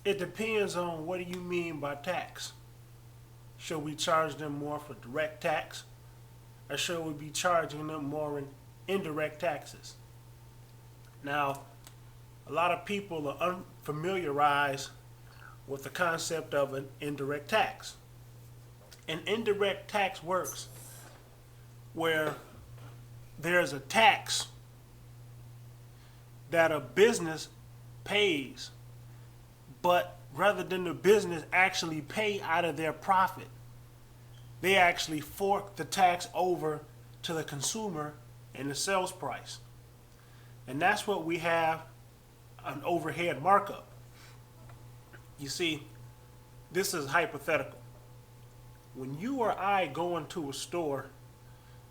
It depends on what do you mean by tax. Should we charge them more for direct tax, or should we be charging them more in indirect taxes? Now, a lot of people are unfamiliarized with the concept of an indirect tax. An indirect tax works where there's a tax that a business pays, but rather than the business actually pay out of their profit, they actually fork the tax over to the consumer in the sales price. And that's what we have, an overhead markup. You see, this is hypothetical. When you or I go into a store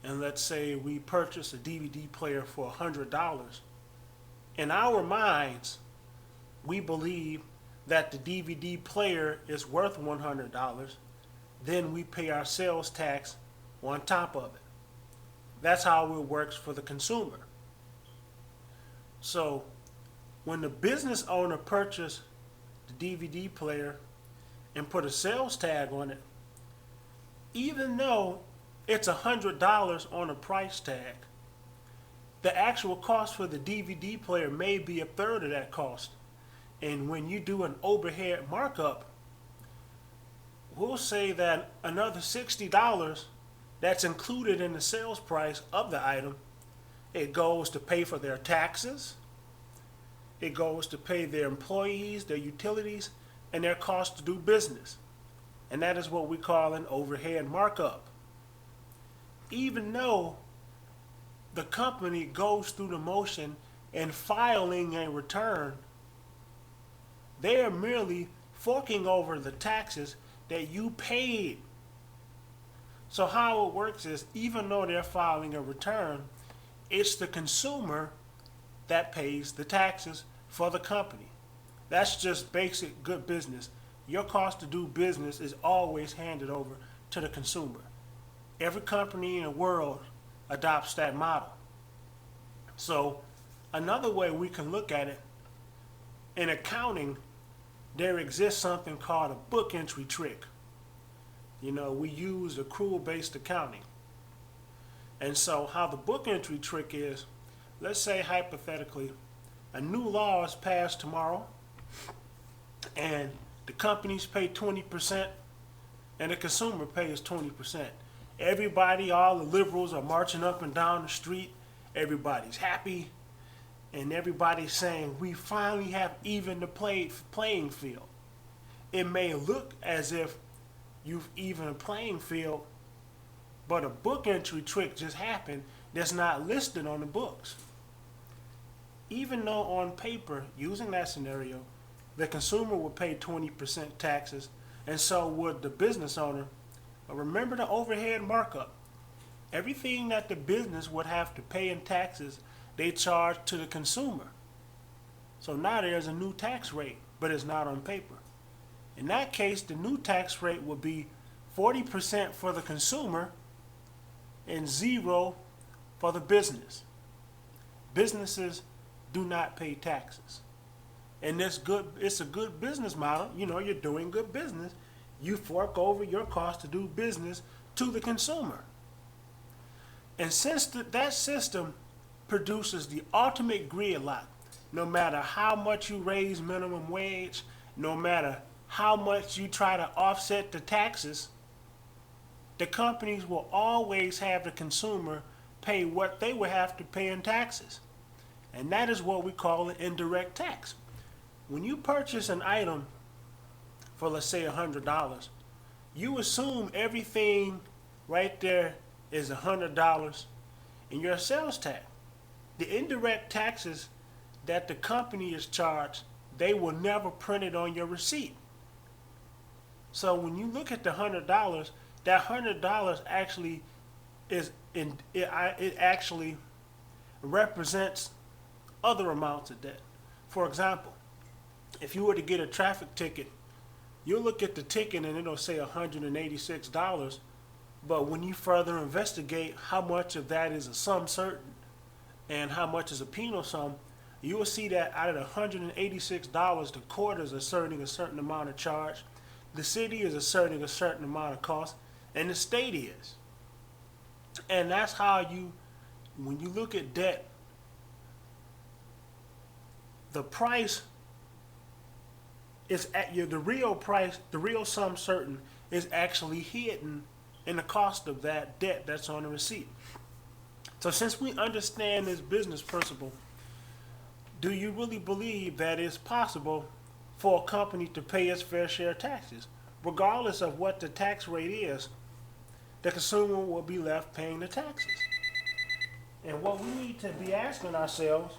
and let's say we purchase a DVD player for $100, in our minds, we believe that the DVD player is worth $100, then we pay our sales tax on top of it. That's how it works for the consumer. So when the business owner purchased the DVD player and put a sales tag on it, even though it's $100 on a price tag, the actual cost for the DVD player may be a third of that cost. And when you do an overhead markup, we'll say that another $60 that's included in the sales price of the item, it goes to pay for their taxes, it goes to pay their employees, their utilities, and their cost to do business. And that is what we call an overhead markup. Even though the company goes through the motion in filing a return, they are merely forking over the taxes that you paid. So how it works is, even though they're filing a return, it's the consumer that pays the taxes for the company. That's just basic good business. Your cost to do business is always handed over to the consumer. Every company in the world adopts that model. So another way we can look at it, in accounting, there exists something called a book entry trick. You know, we use accrual-based accounting. And so how the book entry trick is, let's say hypothetically, a new law is passed tomorrow, and the companies pay 20%, and the consumer pays 20%. Everybody, all the liberals are marching up and down the street. Everybody's happy, and everybody's saying, we finally have even the playing field. It may look as if you've even a playing field, but a book entry trick just happened that's not listed on the books. Even though on paper, using that scenario, the consumer would pay 20% taxes, and so would the business owner. But remember the overhead markup. Everything that the business would have to pay in taxes, they charge to the consumer. So now there's a new tax rate, but it's not on paper. In that case, the new tax rate would be 40% for the consumer and 0 for the business. Businesses do not pay taxes. And it's a good business model. You know, you're doing good business. You fork over your cost to do business to the consumer. And since that system produces the ultimate gridlock, no matter how much you raise minimum wage, no matter how much you try to offset the taxes, the companies will always have the consumer pay what they would have to pay in taxes. And that is what we call an indirect tax. When you purchase an item for, let's say, $100, you assume everything right there is $100 in your sales tax. The indirect taxes that the company is charged, they will never print it on your receipt. So when you look at the $100, that $100 actually it actually represents other amounts of debt. For example, if you were to get a traffic ticket, you'll look at the ticket and it'll say $186, but when you further investigate how much of that is a sum certain and how much is a penal sum, you will see that out of the $186, the court is asserting a certain amount of charge, the city is asserting a certain amount of cost, and the state is. And that's how when you look at debt, the price is at the real price, the real sum certain is actually hidden in the cost of that debt that's on the receipt. So since we understand this business principle, do you really believe that it's possible for a company to pay its fair share of taxes? Regardless of what the tax rate is, the consumer will be left paying the taxes. And what we need to be asking ourselves,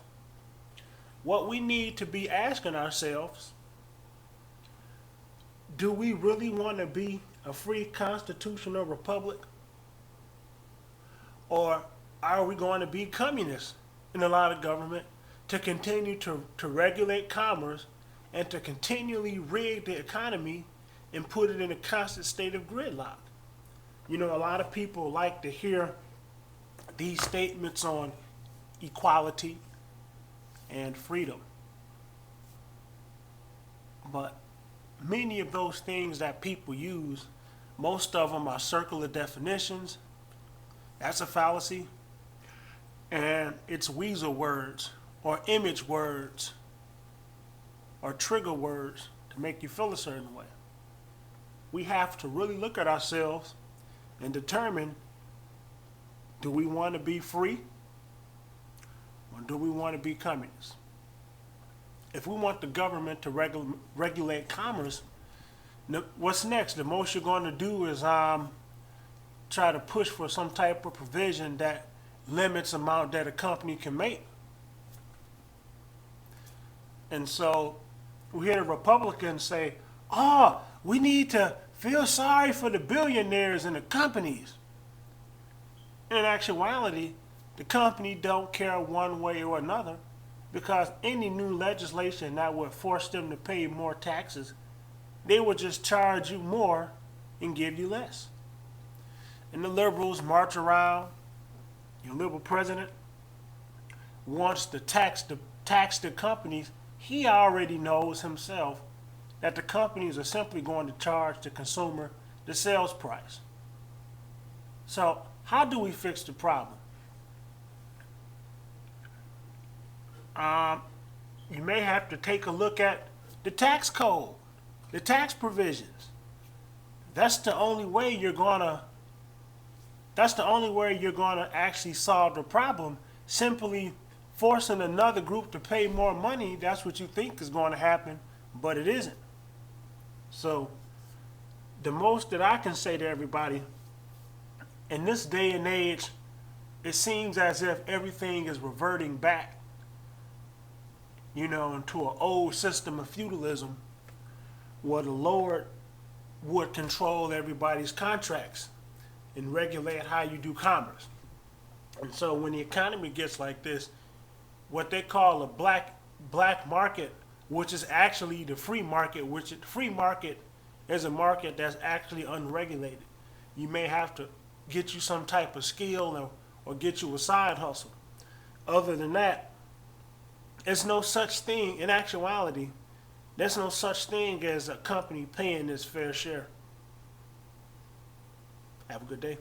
do we really want to be a free constitutional republic? Or are we going to be communists in a lot of government to continue to regulate commerce and to continually rig the economy and put it in a constant state of gridlock? You know, a lot of people like to hear these statements on equality and freedom. But many of those things that people use, most of them are circular definitions. That's a fallacy. And it's weasel words or image words or trigger words to make you feel a certain way. We have to really look at ourselves and determine, do we want to be free or do we want to be communists? If we want the government to regulate commerce, what's next? The most you're going to do is try to push for some type of provision that limits the amount that a company can make. And so we hear the Republicans say, oh, we need to feel sorry for the billionaires and the companies. In actuality, the company don't care one way or another, because any new legislation that would force them to pay more taxes, they would just charge you more and give you less. And the liberals march around. Your liberal president wants to tax the companies. He already knows himself that the companies are simply going to charge the consumer the sales price. So how do we fix the problem? You may have to take a look at the tax code, the tax provisions. That's the only way you're gonna actually solve the problem. Simply forcing another group to pay more money, that's what you think is going to happen, but it isn't. So the most that I can say to everybody, in this day and age, it seems as if everything is reverting back, into an old system of feudalism where the Lord would control everybody's contracts and regulate how you do commerce. And so when the economy gets like this, what they call a black market, which is actually the free market, the free market is a market that's actually unregulated. You may have to get you some type of skill or get you a side hustle. Other than that, there's no such thing, in actuality, there's no such thing as a company paying its fair share. Have a good day.